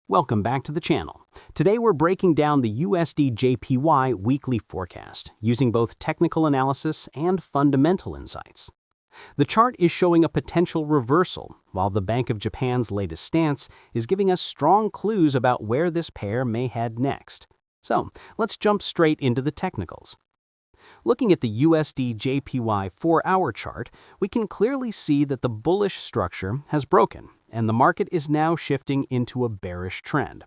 Welcome back to the channel. Today we're breaking down the USDJPY weekly forecast using both technical analysis and fundamental insights. The chart is showing a potential reversal, while the Bank of Japan's latest stance is giving us strong clues about where this pair may head next. So, let's jump straight into the technicals. Looking at the USDJPY 4-hour chart, we can clearly see that the bullish structure has broken, and the market is now shifting into a bearish trend.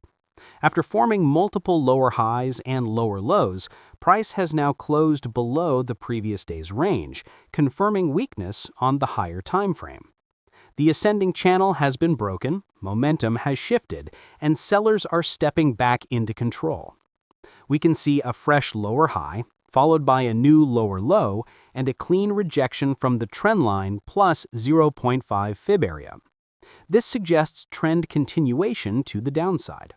After forming multiple lower highs and lower lows, price has now closed below the previous day's range, confirming weakness on the higher time frame. The ascending channel has been broken, momentum has shifted, and sellers are stepping back into control. We can see a fresh lower high, followed by a new lower low and a clean rejection from the trend line plus 0.5 fib area. This suggests trend continuation to the downside.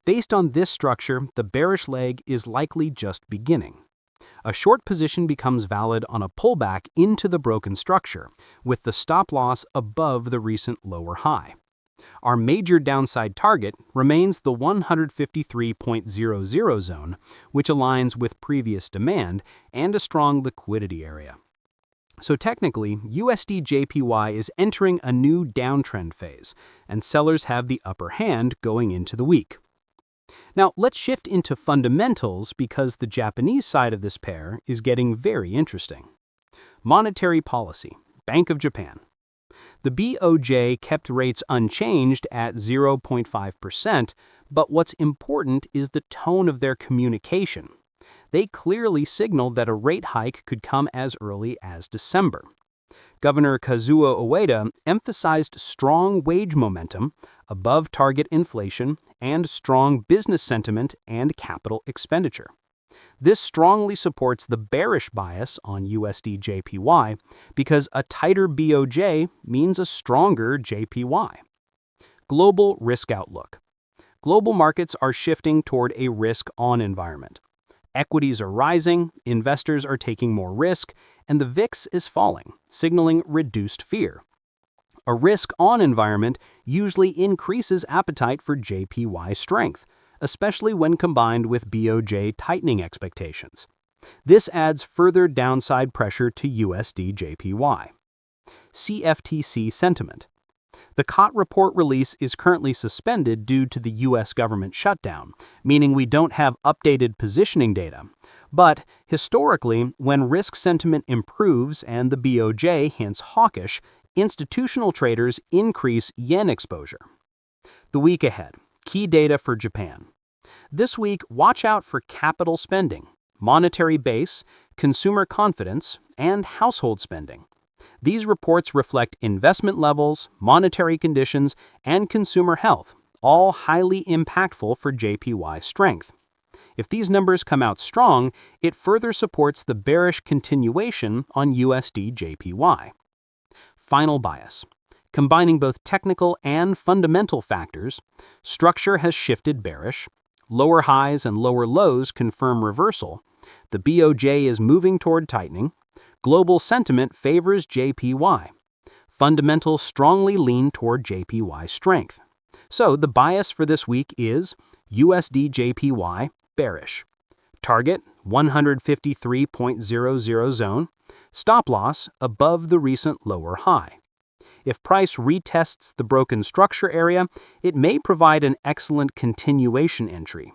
Based on this structure, the bearish leg is likely just beginning. A short position becomes valid on a pullback into the broken structure, with the stop loss above the recent lower high. Our major downside target remains the 153.00 zone, which aligns with previous demand and a strong liquidity area. So technically, USDJPY is entering a new downtrend phase, and sellers have the upper hand going into the week. Now, let's shift into fundamentals because the Japanese side of this pair is getting very interesting. Monetary policy, Bank of Japan. The BOJ kept rates unchanged at 0.5%, but what's important is the tone of their communication. They clearly signaled that a rate hike could come as early as December. Governor Kazuo Ueda emphasized strong wage momentum, above-target inflation, and strong business sentiment and capital expenditure. This strongly supports the bearish bias on USDJPY because a tighter BOJ means a stronger JPY. Global risk outlook. Global markets are shifting toward a risk-on environment. Equities are rising, investors are taking more risk, and the VIX is falling, signaling reduced fear. A risk-on environment usually increases appetite for JPY strength, especially when combined with BOJ tightening expectations. This adds further downside pressure to USDJPY. CFTC sentiment. The COT report release is currently suspended due to the U.S. government shutdown, meaning we don't have updated positioning data. But historically, when risk sentiment improves and the BOJ hints hawkish, institutional traders increase yen exposure. The week ahead. Key data for Japan. This week, watch out for capital spending, monetary base, consumer confidence, and household spending. These reports reflect investment levels, monetary conditions, and consumer health, all highly impactful for JPY strength. If these numbers come out strong, it further supports the bearish continuation on USDJPY. Final bias. Combining both technical and fundamental factors, structure has shifted bearish, lower highs and lower lows confirm reversal, the BOJ is moving toward tightening, global sentiment favors JPY. Fundamentals strongly lean toward JPY strength. So the bias for this week is USDJPY bearish. Target 153.00 zone, stop loss above the recent lower high. If price retests the broken structure area, it may provide an excellent continuation entry.